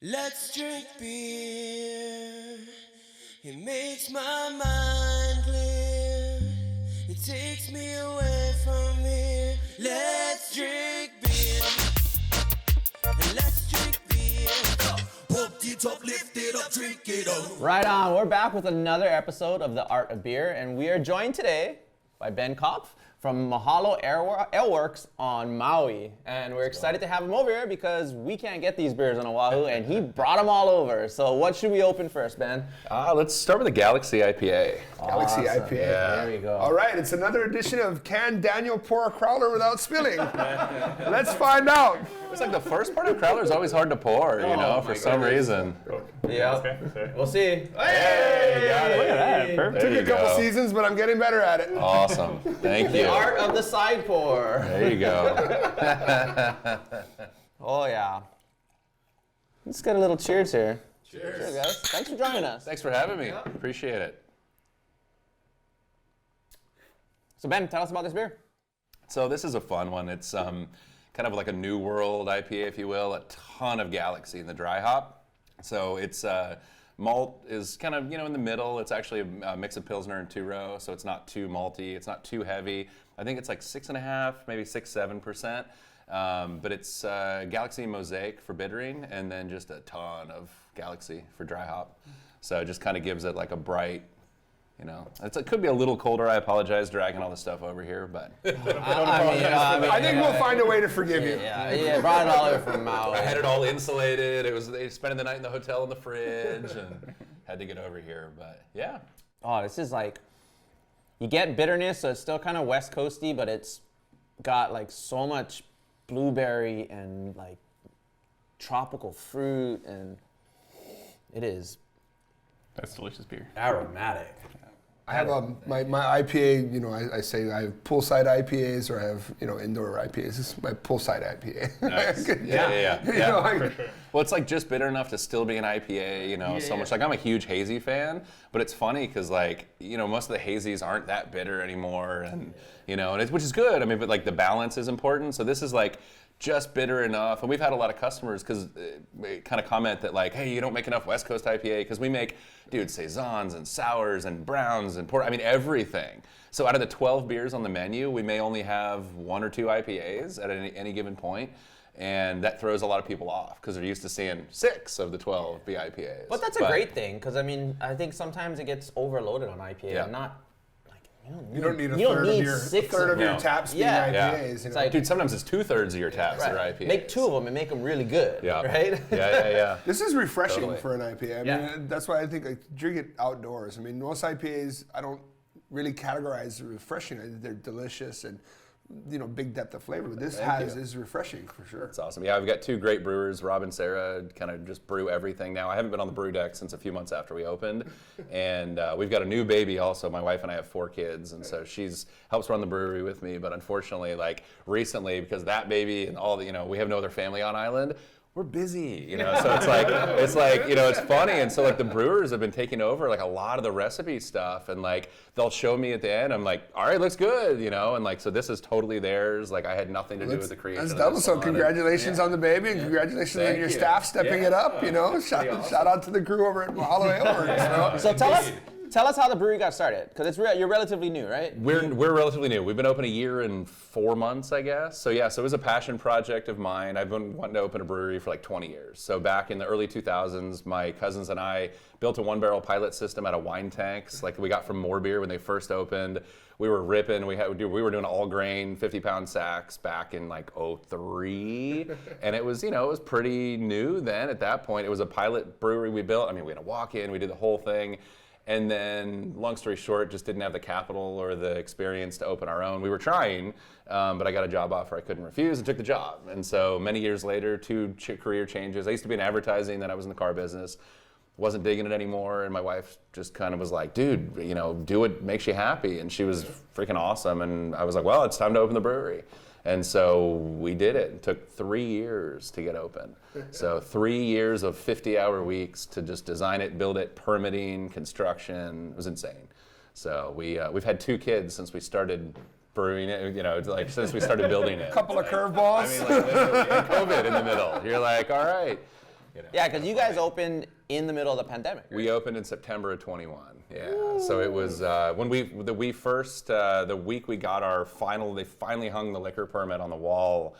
Let's drink beer. It makes my mind clear. It takes me away from here. Let's drink beer. And let's drink beer. Pump it up, lift it up, drink it up. Right on. We're back with another episode of The Art of Beer, and we are joined today by Ben Kopf from Mahalo Aleworks on Maui. And we're excited to have him over here because we can't get these beers on Oahu, and he brought them all over. So what should we open first, Ben? Let's start with the Galaxy IPA. Galaxy Awesome. IPA. Yeah. There we go. All right, it's another edition of Can Daniel Pour a Crowler Without Spilling? Let's find out. It's like the first part of Crowler is always hard to pour, for some reason. Yeah. Okay. We'll see. Hey, got it. Look at that. Perfect. There Took you a couple go. seasons, but I'm getting better at it. Awesome. Thank you. The art of the side pour. There you go. Oh, yeah. Let's get a little cheers here. Cheers. Guys. Thanks for joining us. Thanks for having me. Appreciate it. So, Ben, tell us about this beer. So this is a fun one. It's kind of like a New World IPA, if you will. A ton of Galaxy in the dry hop. So it's malt is kind of in the middle. It's actually a mix of Pilsner and two-row, so it's not too malty. It's not too heavy. I think it's like 6.5, maybe 6-7%. But it's Galaxy Mosaic for bittering, and then just a ton of Galaxy for dry hop. So it just kind of gives it like a bright. It could be a little colder. I apologize dragging all the stuff over here, but I think we'll find a way to forgive you. Yeah, brought it all over from Maui. I had it all insulated. They spending the night in the hotel in the fridge and had to get over here, but yeah. Oh, this is like, you get bitterness, so it's still kind of West Coasty, but it's got like so much blueberry and like tropical fruit, and it is That's delicious beer. aromatic. I have my IPA, I say I have poolside IPAs or I have, indoor IPAs. This is my poolside IPA. Nice. Yeah. For sure. Well, it's like just bitter enough to still be an IPA, so much. Like I'm a huge hazy fan, but it's funny because most of the hazies aren't that bitter anymore, and which is good. I mean, but like the balance is important. So this is like just bitter enough, and we've had a lot of customers because kind of comment that like, hey, you don't make enough West Coast IPA because we make, saisons and sours and browns and port. I mean everything. So out of the 12 beers on the menu, we may only have 1 or 2 IPAs at any given point. And that throws a lot of people off because they're used to seeing 6 of the 12 be IPAs. But that's a great thing, because I think sometimes it gets overloaded on IPA and not. You don't need a you don't third need of your 6 third of your them. taps being Yeah. IPAs. It's like, Dude, sometimes it's 2/3 of your taps that are IPAs. Make 2 of them and make them really good. Yeah. Right? Yeah. This is refreshing Totally. for an IPA. I mean, that's why I think drink it outdoors. I mean, most IPAs I don't really categorize as refreshing. They're delicious and big depth of flavor. But this is refreshing for sure. It's awesome. Yeah, I've got 2 great brewers, Rob and Sarah, kind of just brew everything now. I haven't been on the brew deck since a few months after we opened. And we've got a new baby also. My wife and I have 4 kids, and so she's helps run the brewery with me. But unfortunately, like recently, because that baby and all the, we have no other family on island, we're busy, so it's like, it's funny. And so like the brewers have been taking over like a lot of the recipe stuff, and like they'll show me at the end, I'm like, all right, looks good, and like, so this is totally theirs. Like I had nothing to do with the creation That's of double. this So one. congratulations on the baby, and congratulations on Thank your you. staff stepping it up. Shout out to the crew over at Mahalo Aleworks. So tell us how the brewery got started, because you're relatively new, right? We're relatively new. We've been open a year and 4 months, I guess. So yeah, so it was a passion project of mine. I've been wanting to open a brewery for like 20 years. So back in the early 2000s, my cousins and I built a 1-barrel pilot system out of wine tanks, like we got from More Beer when they first opened. We were ripping. We were doing all grain 50-pound sacks back in like 2003, and it was it was pretty new then. At that point, it was a pilot brewery we built. I mean, we had to walk in, we did the whole thing. And then, long story short, just didn't have the capital or the experience to open our own. We were trying, but I got a job offer I couldn't refuse and took the job. And so many years later, 2 career changes. I used to be in advertising, then I was in the car business. Wasn't digging it anymore, and my wife just kind of was like, dude, do what makes you happy. And she was freaking awesome. And I was like, well, it's time to open the brewery. And so we did it. It took 3 years to get open. So 3 years of 50-hour weeks to just design it, build it, permitting, construction. It was insane. So we've had 2 kids since we started brewing it, like since we started building it. A couple of curveballs. I mean, like literally, and COVID in the middle. You're like, all right. Yeah, because you guys opened in the middle of the pandemic. Right? We opened in September of 21. Yeah. So it was when the week we got they finally hung the liquor permit on the wall.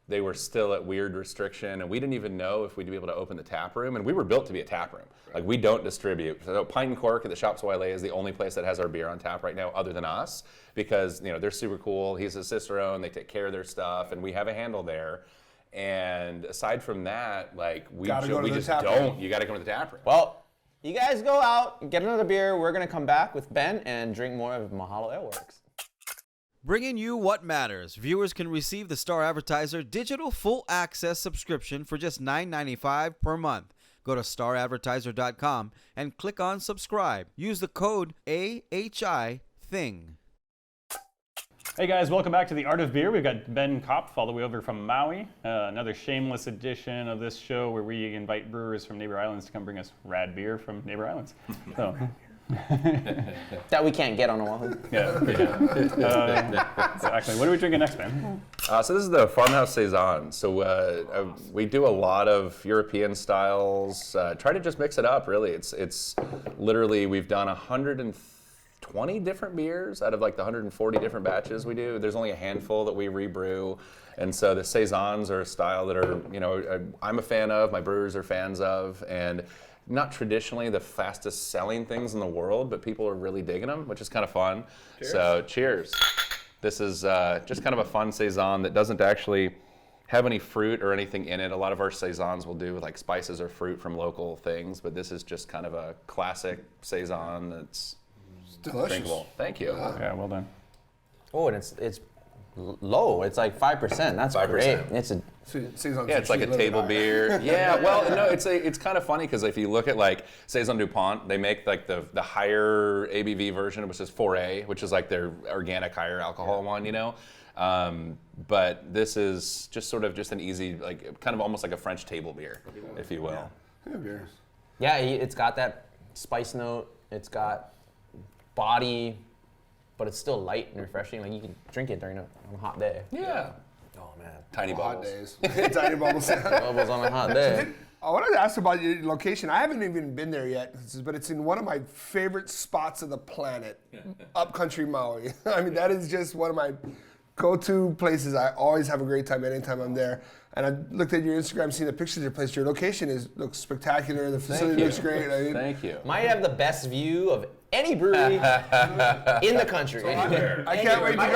They were still at weird restriction, and we didn't even know if we'd be able to open the tap room. And we were built to be a tap room. Like, we don't distribute. So Pint and Cork at the Shops Wailea is the only place that has our beer on tap right now, other than us, because they're super cool. He's a sister-owned. They take care of their stuff, and we have a handle there. And aside from that, like we just don't. You got to go to the tap room. Well, you guys go out and get another beer. We're gonna come back with Ben and drink more of Mahalo Aleworks. Bringing you what matters. Viewers can receive the Star Advertiser digital full access subscription for just $9.95 per month. Go to staradvertiser.com and click on subscribe. Use the code AHITHING. Hey guys, welcome back to the Art of Beer. We've got Ben Kopf all the way over from Maui. Another shameless edition of this show where we invite brewers from neighbor islands to come bring us rad beer from neighbor islands. So. That we can't get on Oahu. Yeah. Exactly. What are we drinking next, Ben? So this is the Farmhouse Saison. So we do a lot of European styles. Try to just mix it up, really. It's literally, we've done 120 different beers out of like the 140 different batches we do. There's only a handful that we rebrew. And so the Saisons are a style that I'm a fan of, my brewers are fans of, and not traditionally the fastest selling things in the world, but people are really digging them, which is kind of fun. Cheers. So cheers. This is just kind of a fun Saison that doesn't actually have any fruit or anything in it. A lot of our Saisons will do like spices or fruit from local things, but this is just kind of a classic Saison that's delicious. Drinkable. Thank you. Yeah, well done. Oh, and it's low. It's like 5%. That's 5%. Great. It's like a table beer. Yeah, well, no, it's kind of funny because if you look at like Saison DuPont, they make like the higher ABV version, which is 4A, which is like their organic higher alcohol one, But this is just sort of just an easy, like kind of almost like a French table beer, if you will. Yeah, it's got that spice note. It's got body, but it's still light and refreshing. Like you can drink it during a hot day. Yeah. Oh man. Tiny bubbles. Hot days. Tiny bubbles. Bubbles on a hot day. I wanted to ask about your location. I haven't even been there yet, but it's in one of my favorite spots of the planet, upcountry Maui. I mean, that is just one of my go-to places. I always have a great time anytime I'm there. And I looked at your Instagram, seen the pictures of your place. Your location looks spectacular. The facility looks great. Thank you. Might have the best view of any brewery in the country. I can't wait to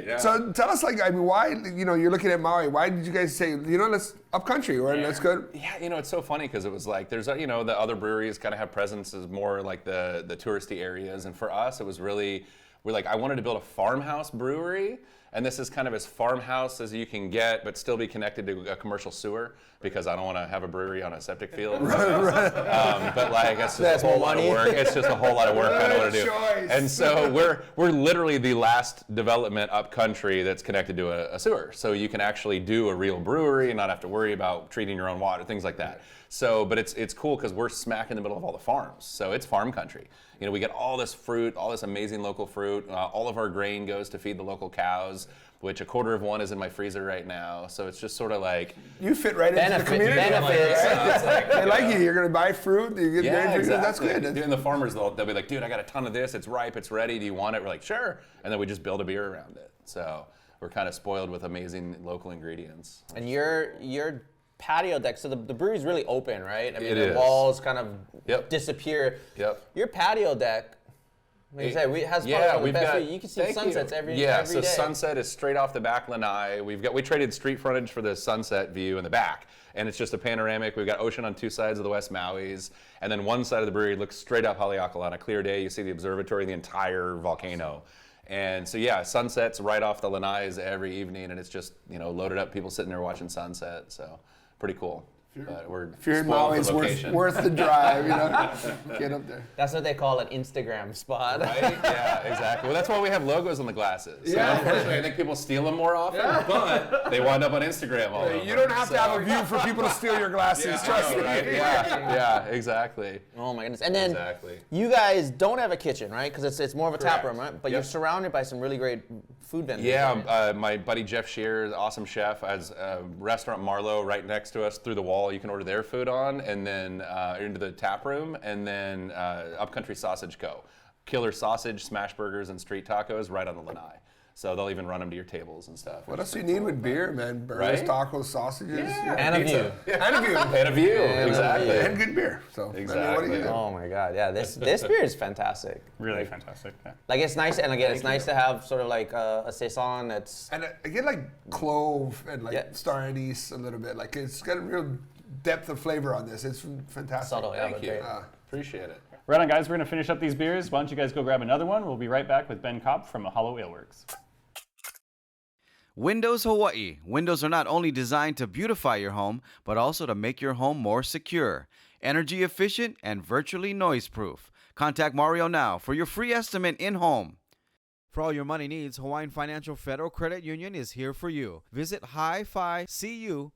go. So tell us, why, you're looking at Maui. Why did you guys say, let's upcountry, or let's go? Yeah, it's so funny because it was like, there's, the other breweries kind of have presences more like the touristy areas. And for us, it was really, I wanted to build a farmhouse brewery. And this is kind of as farmhouse as you can get, but still be connected to a commercial sewer, because I don't want to have a brewery on a septic field. But like, it's just a whole lot of work. It's just a whole lot of work I don't want to do. And so we're literally the last development upcountry that's connected to a sewer. So you can actually do a real brewery and not have to worry about treating your own water, things like that. So, but it's cool because we're smack in the middle of all the farms. So it's farm country. We get all this fruit, all this amazing local fruit. All of our grain goes to feed the local cows, which a quarter of one is in my freezer right now. So it's just sort of like, you fit right into the community. Benefits. They like you. You're going to buy fruit. You get dairy, exactly. That's good. And the farmers, they'll be like, dude, I got a ton of this. It's ripe. It's ready. Do you want it? We're like, sure. And then we just build a beer around it. So we're kind of spoiled with amazing local ingredients. And your patio deck, so the brewery's really open, right? I mean, the is. walls kind of disappear. Yep. Your patio deck, like you said, has probably the best view. You can see sunsets every day. So sunset is straight off the back lanai. We traded street frontage for the sunset view in the back, and it's just a panoramic. We've got ocean on two sides of the West Maui's, and then one side of the brewery looks straight up Haleakala. On a clear day, you see the observatory, the entire volcano. And so sunsets right off the lanais every evening, and it's just loaded up, people sitting there watching sunset. So pretty cool. But we're if you're in Maui, it's worth the drive, Get up there. That's what they call an Instagram spot. Right? Yeah, exactly. Well, that's why we have logos on the glasses. So unfortunately, I think people steal them more often, but they wind up on Instagram all over. You don't have to have a view for people to steal your glasses, trust me. Right? Yeah, exactly. Oh my goodness. And then you guys don't have a kitchen, right? Because it's more of a tap room, right? But you're surrounded by some really great food vendors. Yeah, my buddy Jeff Shear, awesome chef, has a restaurant Marlowe right next to us through the wall. wall you can order their food on, and then into the tap room, and then Upcountry Sausage Co. Killer sausage, smash burgers, and street tacos right on the lanai. So they'll even run them to your tables and stuff. What else do you need with beer, man? Burgers, Right? tacos, sausages. Yeah. And a view. And a view. And a view, exactly. And good beer. So, Exactly. I mean, what do you do? Oh my God, yeah, this beer is fantastic. Really fantastic. Yeah. Like it's nice, and again, it's nice to have sort of like a saison that's. And I get like clove and like Yeah. star anise a little bit. Like it's got a real depth of flavor on this. It's fantastic. Subtle, yeah. Thank you. great. Appreciate it. Right on, guys. We're going to finish up these beers. Why don't you guys go grab another one? We'll be right back with Ben Kopf from Mahalo Aleworks. Windows Hawaii. Windows are not only designed to beautify your home, but also to make your home more secure, energy efficient, and virtually noise-proof. Contact Mario now for your free estimate in-home. For all your money needs, Hawaiian Financial Federal Credit Union is here for you. Visit hificu.com.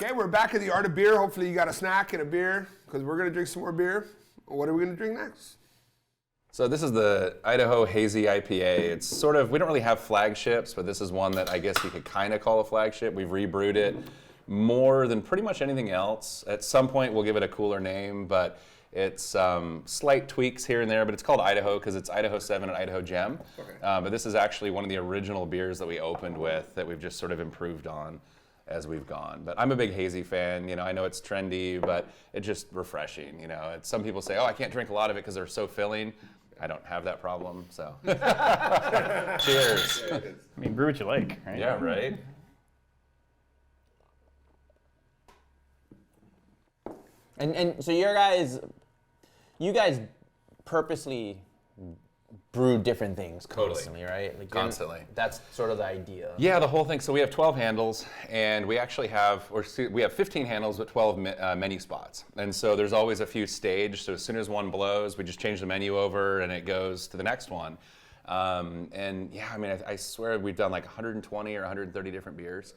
Okay, we're back at the Art of Beer. Hopefully you got a snack and a beer because we're going to drink some more beer. What are we going to drink next? So this is the Idaho Hazy IPA. It's sort of, we don't really have flagships, but this is one that I guess you could kind of call a flagship. We've rebrewed it more than pretty much anything else. At some point we'll give it a cooler name, but it's slight tweaks here and there, but it's called Idaho because it's Idaho 7 and Idaho Gem. Okay. But this is actually one of the original beers that we opened with that we've just sort of improved on as we've gone. But I'm a big hazy fan. You know, I know it's trendy, but it's just refreshing. You know, some people say, oh, I can't drink a lot of it because they're so filling. I don't have that problem, so. Cheers. I mean, brew what you like, right? Yeah, right? And so you guys purposely brew different things Totally. constantly, right? Like Constantly. That's sort of the idea. Yeah, the whole thing. So we have 12 handles, and we actually have, we have 15 handles with 12 menu spots. And so there's always a few staged. So as soon as one blows, we just change the menu over, and it goes to the next one. And yeah, I mean, I swear we've done like 120 or 130 different beers,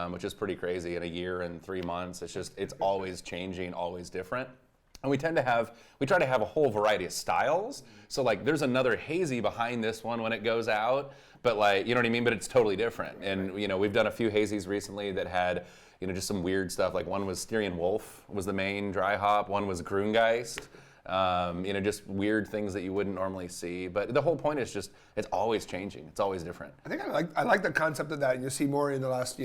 which is pretty crazy in a year and 3 months. It's always changing, always different. And we try to have a whole variety of styles. So like there's another hazy behind this one when it goes out, but like, you know what I mean? But it's totally different. And you know, we've done a few hazies recently that had, you know, just some weird stuff. Like one was Styrian Wolf was the main dry hop. One was Grungeist. You know, just weird things that you wouldn't normally see. But the whole point is just, it's always changing. It's always different. I think I like the concept of that, and you'll see more in the last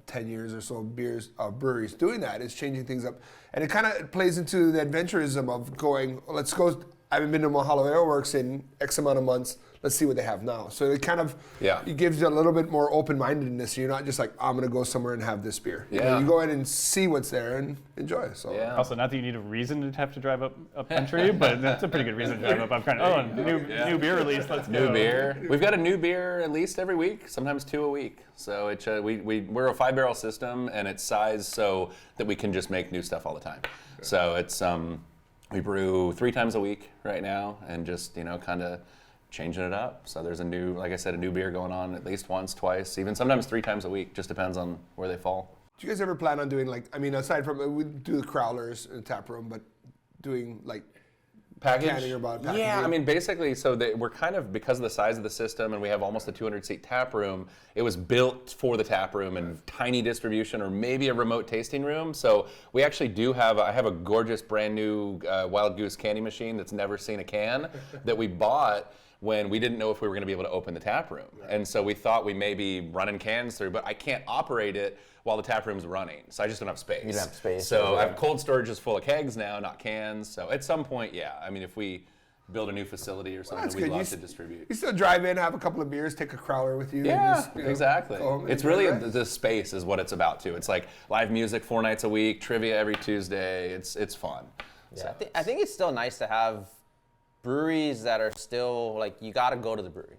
10 years or so breweries doing that. It's changing things up, and it kind of plays into the adventurism of going. Let's go. I haven't been to Mahalo Aleworks in X amount of months. Let's see what they have now. So it kind of it gives you a little bit more open-mindedness. You're not just like, I'm going to go somewhere and have this beer. Yeah. You go in and see what's there and enjoy. So Yeah. Also, not that you need a reason to have to drive up country, but that's a pretty good reason to drive up country. Oh, new beer release, let's go. New beer. We've got a new beer at least every week, sometimes 2 a week. So it's we're a 5-barrel system, and it's sized so that we can just make new stuff all the time. So it's we brew 3 times a week right now, and just kind of changing it up. So there's a new, like I said, a new beer going on at least once, twice, even sometimes 3 times a week. Just depends on where they fall. do you guys ever plan on doing aside from, we do the crowlers in the tap room, but doing canning or packaging? Yeah, I mean, basically, so we're kind of, because of the size of the system, and we have almost a 200-seat tap room, it was built for the tap room and tiny distribution, or maybe a remote tasting room. So we actually do have, I have a gorgeous brand new Wild Goose candy machine that's never seen a can that we bought when we didn't know if we were going to be able to open the tap room. And so we thought we may be running cans through, but I can't operate it while the tap room's running. So I just don't have space. You don't have space. So I have cold storage is full of kegs now, not cans. So at some point, yeah. I mean, if we build a new facility or something, that's we'd good. love to distribute. You still drive in, have a couple of beers, take a crowler with you. Yeah, and just, exactly. go home and It's enjoy really the rest. the space is what it's about too. It's like live music 4 nights a week, trivia every Tuesday. It's fun. Yeah, So. I think it's still nice to have breweries that are still like, you got to go to the brewery.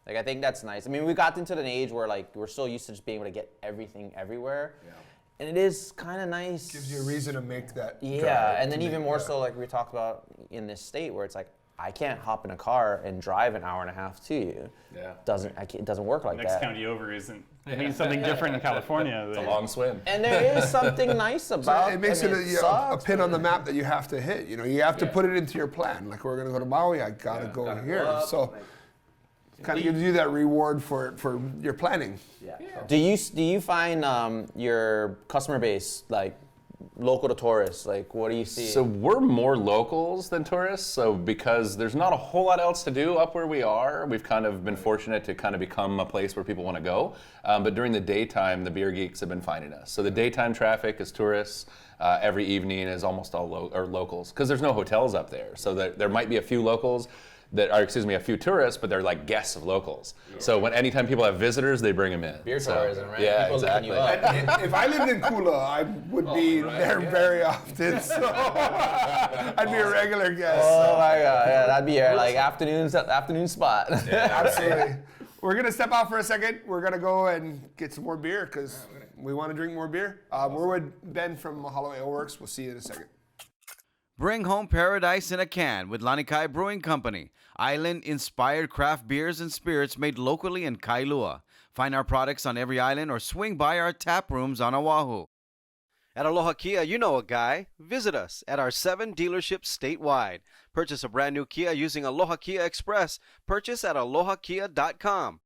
Like, I think that's nice. I mean, we got into an age where like we're so used to just being able to get everything everywhere. Yeah. And it is kind of nice. Gives you a reason to make that. Yeah, drive and then to even make- more yeah. so like we talked about in this state where it's like, I can't hop in a car and drive an hour and a half to you. Yeah. It doesn't work like Next that. county over isn't. It means something different in California. It's a long swim. And there is something nice about It makes I mean, it a sucks, pin on the but- map that you have to hit. You have to put it into your plan. Like, we're going to go to Maui, I got to go here. up, So Kind of gives you that reward for your planning. Yeah. Do you find your customer base like local to tourists? Like, what do you see? So we're more locals than tourists. So because there's not a whole lot else to do up where we are, we've kind of been fortunate to kind of become a place where people want to go. But during the daytime, the beer geeks have been finding us. So the daytime traffic is tourists. Every evening is almost all locals because there's no hotels up there. So there might be a few locals that are, a few tourists, but they're like guests of locals. Yeah. So anytime people have visitors, they bring them in. Beer tourism, right? Yeah, people exactly. If I lived in Kula, I would be there very often. So I'd be a regular guest. Oh my God, yeah, that'd be your like afternoon spot. Yeah, absolutely. We're gonna step out for a second. We're gonna go and get some more beer because we want to drink more beer. We're with Ben from Mahalo Aleworks. We'll see you in a second. Bring home paradise in a can with Lanikai Brewing Company. Island-inspired craft beers and spirits made locally in Kailua. Find our products on every island or swing by our tap rooms on Oahu. At Aloha Kia, you know a guy. Visit us at our 7 dealerships statewide. Purchase a brand new Kia using Aloha Kia Express. Purchase at alohakia.com.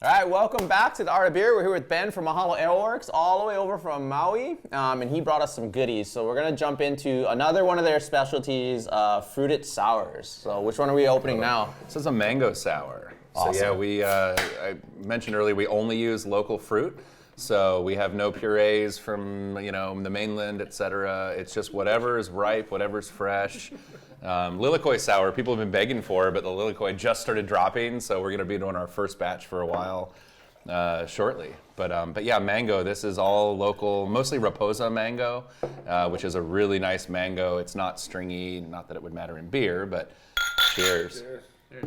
All right, welcome back to the Art of Beer. We're here with Ben from Mahalo Aleworks, all the way over from Maui, and he brought us some goodies. So we're gonna jump into another one of their specialties, fruited sours. So which one are we opening now? This is a mango sour. Awesome. So yeah, I mentioned earlier we only use local fruit. So we have no purees from the mainland, etc. It's just whatever is ripe, whatever's fresh. Lilikoi sour, people have been begging for, but the Lilikoi just started dropping, so we're going to be doing our first batch for a while shortly. But yeah, mango. This is all local, mostly Raposa mango, which is a really nice mango. It's not stringy, not that it would matter in beer, but cheers. Cheers.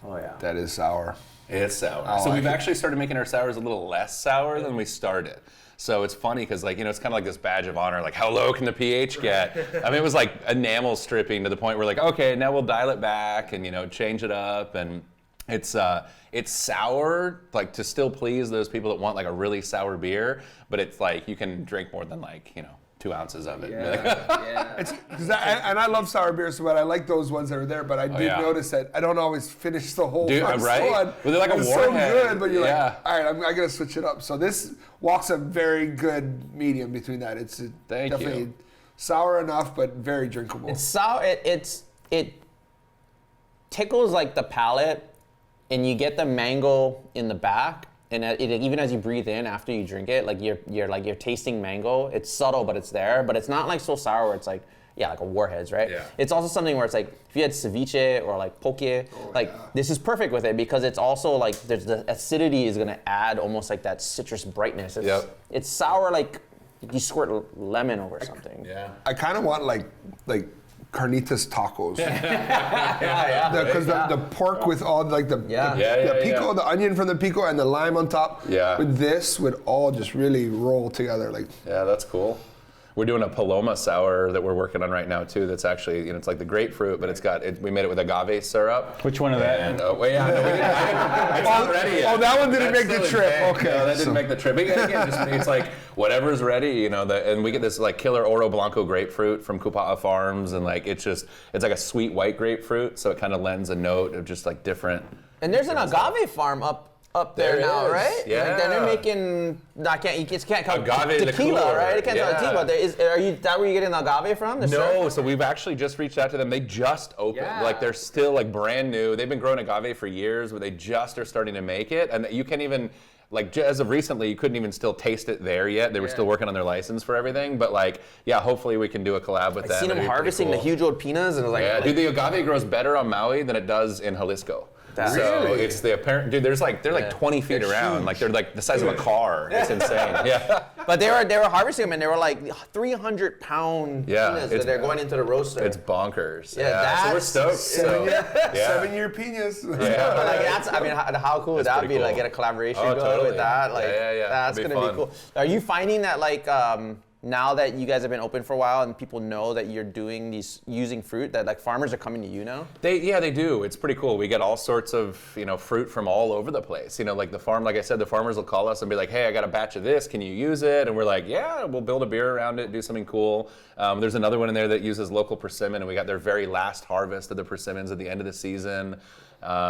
Oh yeah. That is sour. It's sour. Oh, So we've actually started making our sours a little less sour than we started. So it's funny because it's kind of like this badge of honor, like how low can the pH get? I mean, it was like enamel stripping to the point where like, okay, now we'll dial it back and change it up. And it's sour, like to still please those people that want like a really sour beer, but it's like you can drink more than 2 ounces of it. Yeah. I love sour beers, but I like those ones that are there. But I did notice that I don't always finish the whole first right? one. Well, they're like a it's warhead. so good, but you're like, all right, I gotta switch it up. So this walks a very good medium between that. It's definitely sour enough, but very drinkable. It's sour. It tickles like the palate, and you get the mango in the back. And even as you breathe in after you drink it, like you're tasting mango. It's subtle, but it's there. But it's not like so sour where it's like a Warheads, right? Yeah. It's also something where it's like if you had ceviche or like poke, this is perfect with it because it's also like there's the acidity is gonna add almost like that citrus brightness. It's sour like you squirt lemon over something. Yeah. I kind of want like carnitas tacos. Because Yeah. the pork with all like the pico, the onion from the pico, and the lime on top. Yeah. With this would all just really roll together. Like. Yeah, that's cool. We're doing a Paloma sour that we're working on right now too. That's actually, it's like the grapefruit, but we made it with agave syrup. Which one of that? And, it's not ready yet. Oh, that one didn't That's make the still trip. in bank. Okay. No, that didn't make the trip. Again, it's like whatever's ready, and we get this like killer Oro Blanco grapefruit from Kupa'a Farms, and like it's like a sweet white grapefruit, so it kind of lends a note of just like different. And there's an agave farm up there now, right? Yeah. Like, then they're making. You can't call Agave tequila, liqueur. right? It can't call tequila. Is that where you getting the agave from? No, so we've actually just reached out to them. They just opened. Yeah. Like they're still like brand new. They've been growing agave for years, but they just are starting to make it. And you can't even, like as of recently, you couldn't even still taste it there yet. They were still working on their license for everything. But like, hopefully we can do a collab with them. I seen them harvesting the huge old peanuts, and it was like, dude, the agave grows better on Maui than it does in Jalisco. So it's the apparent, dude. They're like 20 feet around. Huge. Like they're like the size of a car. It's insane. Yeah. But they were harvesting them, and they were like 300-pound peanuts that they're going into the roaster. It's bonkers. Yeah, so we're stoked. 7-year pinas. But like how cool would that be? cool. Like get a collaboration Oh, going totally. with that. Like Yeah. that's It'd be gonna be fun. cool. Are you finding that like now that you guys have been open for a while and people know that you're doing these using fruit, that like farmers are coming to you now? They do. It's pretty cool. We get all sorts of fruit from all over the place. Like the farm, like I said, the farmers will call us and be like, hey, I got a batch of this. Can you use it? And we're like, yeah, we'll build a beer around it, do something cool. There's another one in there that uses local persimmon, and we got their very last harvest of the persimmons at the end of the season.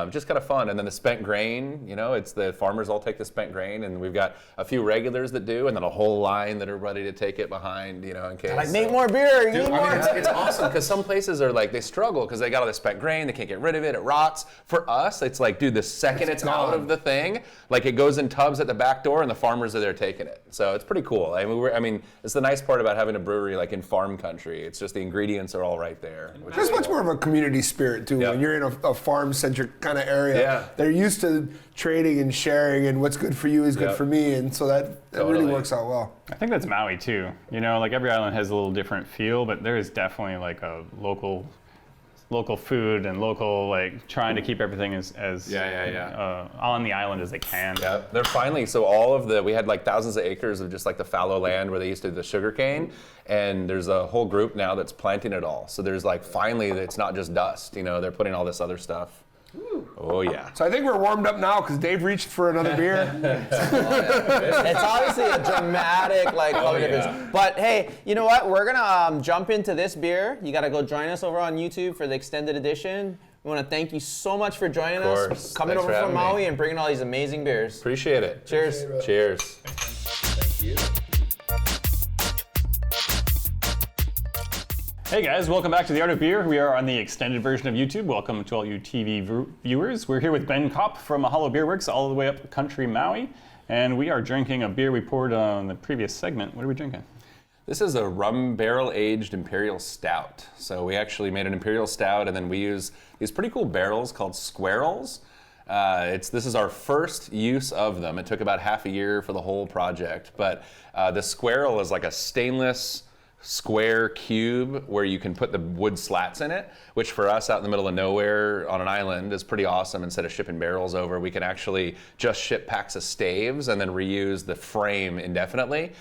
Just kind of fun. And then the spent grain, it's the farmers all take the spent grain, and we've got a few regulars that do, and then a whole line that are ready to take it behind, in case. Like, make more beer, Dude, need more. It's awesome because some places are like, they struggle because they got all the spent grain, they can't get rid of it, it rots. For us, it's like, dude, the second it's out of the thing, like it goes in tubs at the back door and the farmers are there taking it. So it's pretty cool. I mean, it's the nice part about having a brewery like in farm country. It's just the ingredients are all right there. There's much more of a community spirit too. Yeah. When you're in a farm-centric kind of area, they're used to trading and sharing, and what's good for you is good for me, and so that really works out well. I think that's Maui too. Like every island has a little different feel, but there is definitely like a local food and local, like trying to keep everything as on the island as they can. Yeah, they're finally, we had like thousands of acres of just like the fallow land where they used to do the sugar cane, and there's a whole group now that's planting it all. So there's like, finally, it's not just dust, they're putting all this other stuff. Oh yeah. So I think we're warmed up now because Dave reached for another beer. It's obviously a dramatic color difference. But hey, you know what? We're gonna jump into this beer. You gotta go join us over on YouTube for the extended edition. We want to thank you so much for joining us, coming over from Maui and bringing all these amazing beers. Appreciate it. Cheers. Cheers. Thank you. Hey guys, welcome back to The Art of Beer. We are on the extended version of YouTube. Welcome to all you TV viewers. We're here with Ben Kopf from Mahalo Aleworks all the way up country Maui. And we are drinking a beer we poured on the previous segment. What are we drinking? This is a rum barrel aged imperial stout. So we actually made an imperial stout, and then we use these pretty cool barrels called squirrels. This is our first use of them. It took about half a year for the whole project, but the squirrel is like a stainless square cube where you can put the wood slats in it, which for us out in the middle of nowhere on an island is pretty awesome. Instead of shipping barrels over, we can actually just ship packs of staves and then reuse the frame indefinitely.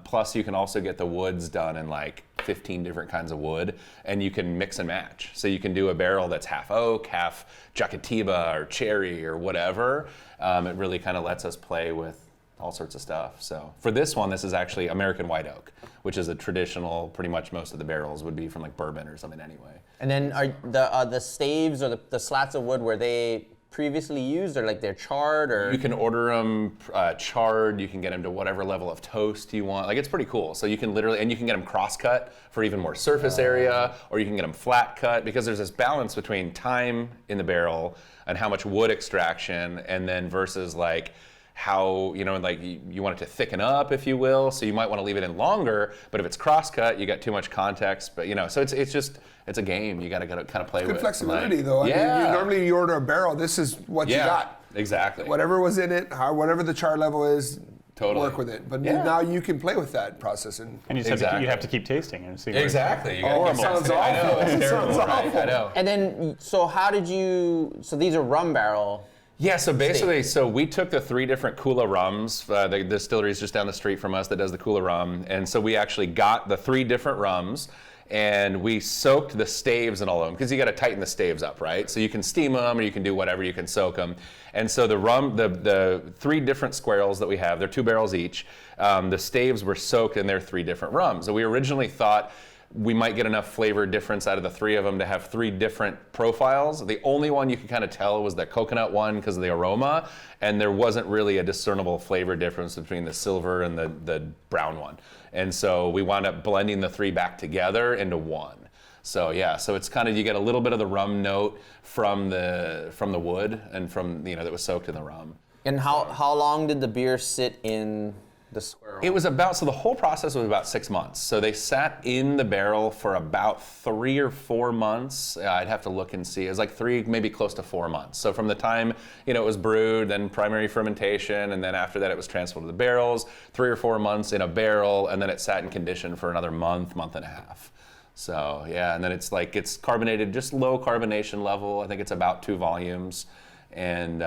Plus you can also get the woods done in like 15 different kinds of wood, and you can mix and match. So you can do a barrel that's half oak, half jacatiba or cherry or whatever. It really kind of lets us play with all sorts of stuff. So for this one, this is actually American white oak, which is a traditional, pretty much most of the barrels would be from like bourbon or something anyway. And then are the staves or the slats of wood, were they previously used, or like they're charred, or? You can order them charred, you can get them to whatever level of toast you want. Like, it's pretty cool. So you can literally, and you can get them cross-cut for even more surface area, or you can get them flat cut, because there's this balance between time in the barrel and how much wood extraction, and then versus like how, like you want it to thicken up, if you will, so you might want to leave it in longer, but if it's cross-cut, you got too much context, but so it's a game you got to kind of play with. Good flexibility though. I mean, normally you order a barrel, this is what you got. Exactly. Whatever was in it, whatever the char level is, totally work with it. But now you can play with that process. And you just have to keep tasting and see. Exactly. You gotta keep sounds tasting. awful. I know, it's terrible, right? I know. And then, so how did you, so these are rum barrel. Yeah, so basically, we took the 3 different Kula rums. The distillery is just down the street from us that does the Kula rum. And so we actually got the 3 different rums, and we soaked the staves and all of them, because you got to tighten the staves up, right? So you can steam them, or you can do whatever, you can soak them. And so the 3 different squirrels that we have, they're 2 barrels each, the staves were soaked in their 3 different rums. So we originally thought we might get enough flavor difference out of the 3 of them to have 3 different profiles. The only one you could kind of tell was the coconut one because of the aroma, and there wasn't really a discernible flavor difference between the silver and the brown one. And so we wound up blending the 3 back together into one. So yeah, so it's kind of, you get a little bit of the rum note from the wood and from, that was soaked in the rum. And how long did the beer sit in the squirrel? It was so the whole process was about 6 months. So they sat in the barrel for about 3 or 4 months. I'd have to look and see. It was like 3, maybe close to 4 months. So from the time, it was brewed, then primary fermentation, and then after that it was transferred to the barrels, 3 or 4 months in a barrel, and then it sat in condition for another month and a half. So yeah, and then it's carbonated, just low carbonation level. I think it's about 2 volumes. And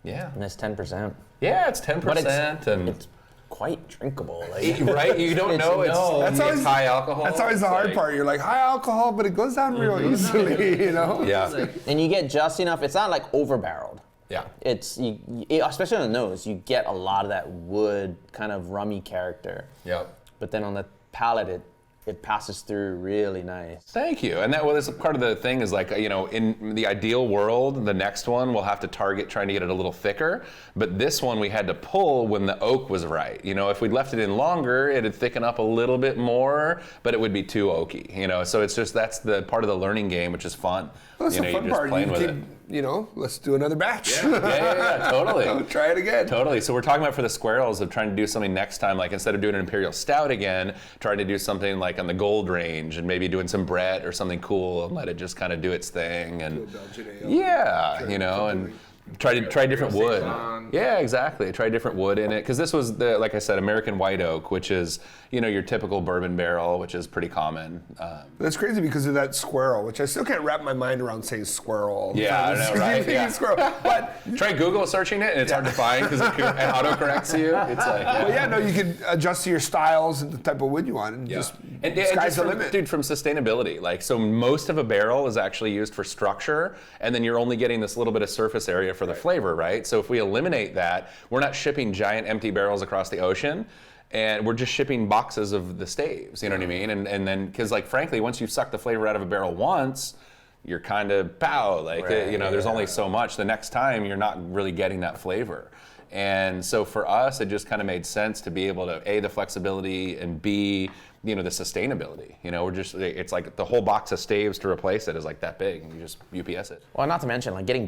yeah. And it's 10%. Yeah, it's 10%. But it's quite drinkable. Like, Right? You don't know it's high alcohol. That's always the hard part. You're like, high alcohol, but it goes down real easily, you know? Yeah. and you get just enough. It's not like over barreled. Yeah. It's especially on the nose, you get a lot of that wood kind of rummy character. Yeah. But then on the palate, it passes through really nice. Thank you. And that's part of the thing is like, in the ideal world, the next one we'll have to target trying to get it a little thicker. But this one we had to pull when the oak was right. If we'd left it in longer, it'd thicken up a little bit more, but it would be too oaky. So it's just, that's the part of the learning game, which is fun. Well, that's the you're fun just part. playing You with keep, it. Let's do another batch. Yeah, totally. Try it again. Totally. So we're talking about for the squirrels of trying to do something next time, like instead of doing an imperial stout again, trying to do something like on the gold range and maybe doing some Brett or something cool and let it just kind of do its thing. And and try different wood. Yeah, exactly. Try different wood in it because this was like I said, American white oak, which is your typical bourbon barrel, which is pretty common. That's crazy because of that squirrel, which I still can't wrap my mind around saying squirrel. All the Yeah, time. I know, right? Yeah. Squirrel. But try Google searching it, and it's hard to find because it autocorrects you. It's like, you can adjust to your styles and the type of wood you want, and just sky's the limit. Dude, from sustainability, so most of a barrel is actually used for structure, and then you're only getting this little bit of surface area for the flavor, right? So if we eliminate that, we're not shipping giant empty barrels across the ocean. And we're just shipping boxes of the staves, you know what I mean? And then, because frankly, once you've sucked the flavor out of a barrel once, you're kind of there's only so much. The next time, you're not really getting that flavor. And so for us, it just kind of made sense to be able to, A, the flexibility, and B, the sustainability. It's like the whole box of staves to replace it is like that big, and you just UPS it. Well, not to mention, like getting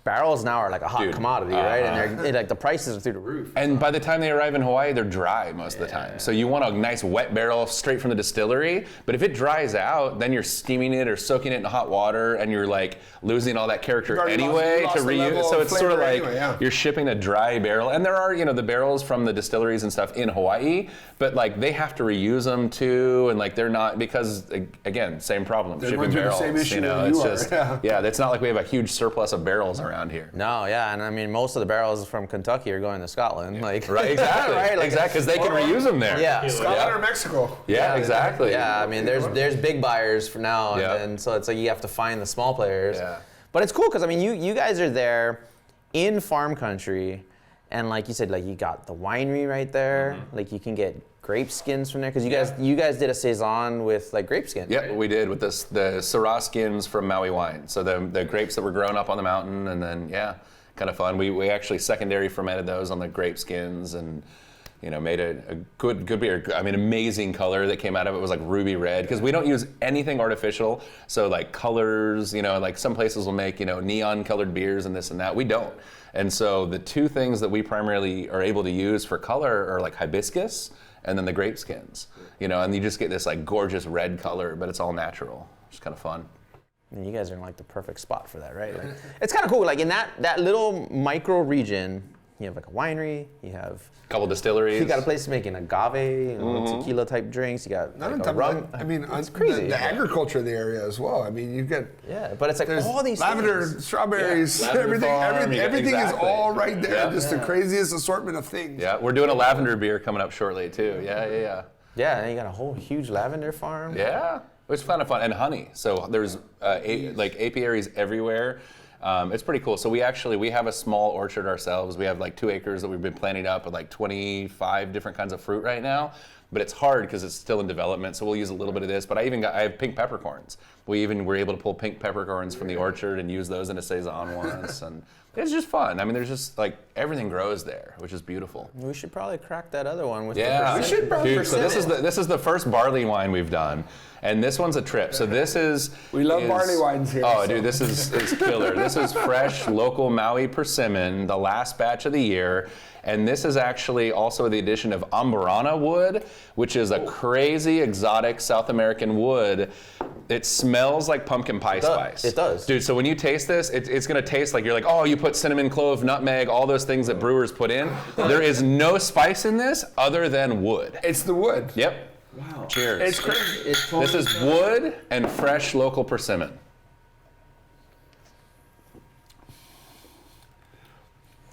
barrels now are like a hot commodity, right? And they're the prices are through the roof. And by the time they arrive in Hawaii, they're dry most of the time. So you want a nice wet barrel straight from the distillery, but if it dries out, then you're steaming it or soaking it in hot water, and you're like losing all that character anyway to reuse. So it's sort of like you're shipping a dry barrel. And there are, the barrels from the distilleries and stuff in Hawaii, but like they have to reuse them too, and like they're not, because again, same problem, They're shipping barrels. The same issue it's just it's not like we have a huge surplus of barrels around here. No, yeah, and I mean most of the barrels from Kentucky are going to Scotland, like right, exactly, right, like, exactly, because they can reuse them there. Yeah, Scotland or Mexico. Yeah, exactly. Yeah, I mean there's big buyers for now, and so it's like you have to find the small players. Yeah. But it's cool because I mean you guys are there in farm country, and like you said, like you got the winery right there, like you can get grape skins from there, because you guys did a saison with like grape skins. Yeah, right? we did with the Syrah skins from Maui wine. So the grapes that were grown up on the mountain, and then kind of fun. We actually secondary fermented those on the grape skins, and made a good beer. I mean, amazing color that came out of it was like ruby red, because we don't use anything artificial. So like colors, like some places will make neon colored beers and this and that. We don't. And so the two things that we primarily are able to use for color are like hibiscus and then the grape skins, and you just get this like gorgeous red color, but it's all natural. It's kind of fun. And you guys are in like the perfect spot for that, right? Like, it's kind of cool. Like in that little micro region, you have like a winery, you have a couple distilleries. You got a place making agave, tequila type drinks. You got like a rum. I mean, it's crazy. The agriculture of the area as well. I mean, you've got but it's like all these lavender, things. strawberries, lavender farm, everything is all right there. Yeah. Just the craziest assortment of things. Yeah, we're doing a lavender beer coming up shortly too. Yeah. Yeah, and you got a whole huge lavender farm. Yeah, it's kind of fun, and honey. So there's like apiaries everywhere. It's pretty cool. So we have a small orchard ourselves. We have like 2 acres that we've been planting up with like 25 different kinds of fruit right now. But it's hard because it's still in development. So we'll use a little bit of this. But I have pink peppercorns. We even were able to pull pink peppercorns from the orchard and use those in a saison once. And it's just fun. I mean, there's just like everything grows there, which is beautiful. We should probably crack that other one with the we should. Dude, so persimmon. this is the first barley wine we've done. And this one's a trip. So this is... We love barley wines here. Oh, dude, this is killer. This is fresh, local Maui persimmon, the last batch of the year. And this is actually also the addition of amburana wood, which is a crazy, exotic South American wood. It smells like pumpkin pie spice. It does. Dude, so when you taste this, it's going to taste like, you're like, oh, you put cinnamon, clove, nutmeg, all those things that brewers put in. There is no spice in this other than wood. It's the wood. Yep. Wow. Cheers. It's crazy. This is wood and fresh local persimmon.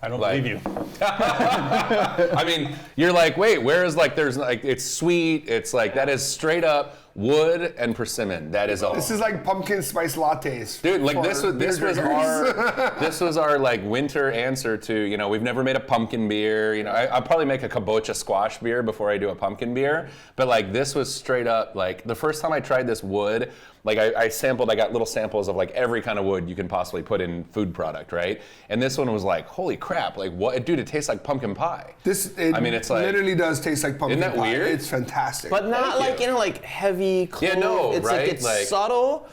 I don't Like- believe you. I mean, you're like, wait, where is like, there's like, it's sweet. It's like, that is straight up wood and persimmon. That is all. This is like pumpkin spice lattes. Dude, like for this was beer this was our like winter answer to, you know, we've never made a pumpkin beer. You know, I'll probably make a kabocha squash beer before I do a pumpkin beer. But like this was straight up like the first time I tried this wood, like I got little samples of like every kind of wood you can possibly put in food product, right? And this one was like, holy crap, like what, dude, it tastes like pumpkin pie. It's like, literally does taste like pumpkin isn't that pie. weird? It's fantastic. But not like in a like heavy clove. Yeah, no, it's right? like it's Like- subtle.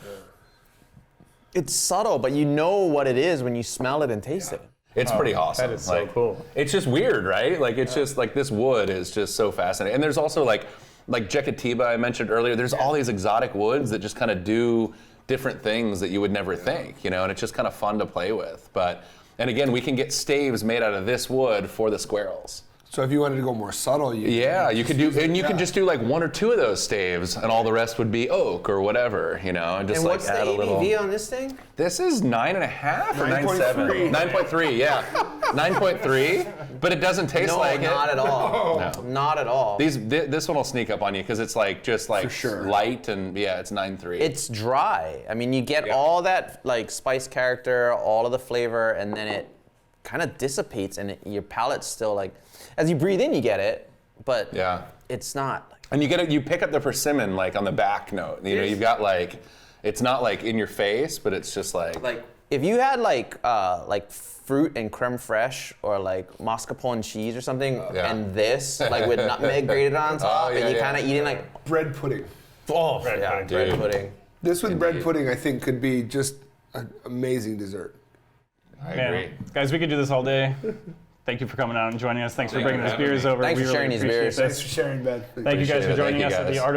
It's subtle, but you know what it is when you smell it and taste it. It's pretty awesome. That is so Like, cool. It's just weird, right? Like it's just like this wood is just so fascinating. And there's also like Jekatiba I mentioned earlier. There's all these exotic woods that just kind of do different things that you would never think, you know, and it's just kind of fun to play with. And again, we can get staves made out of this wood for the squirrels. So if you wanted to go more subtle, you You could do, and you can just do like 1 or 2 of those staves, and all the rest would be oak or whatever, you know, and just And like what's the add a little. ABV on this thing? This is 9.5 or 9.3. 9.7. 9.3, yeah, 9.3. But it doesn't taste No, like not it. at all. No. Not at all. This one will sneak up on you because it's like just like sure. light and yeah, it's 9.3. It's dry. I mean, you get Yeah. all that like spice character, all of the flavor, and then it kind of dissipates, and your palate's still like, as you breathe in, you get it, but Yeah. it's not. And you pick up the persimmon like on the back note. You know, you've got like, it's not like in your face, but it's just like If you had like fruit and creme fraiche or like mascarpone cheese or something, Yeah. and this like with nutmeg grated on top, yeah, and you yeah. kind of eating like bread pudding. Bread yeah, pudding. bread Dude. pudding. This with bread pudding, I think, could be just an amazing dessert. I Man, agree. guys, we could do this all day. Thank you for coming out and joining us. Thanks for Thank you bringing for those having beers me. over. Thanks we for really sharing these appreciate beers. this. Thanks for sharing, Ben. Thank you guys Appreciate for it. joining Thank us you, at the guys. Art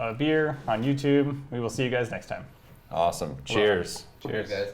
of Beer on YouTube. We will see you guys next time. Awesome. Cheers. Cheers. Guys.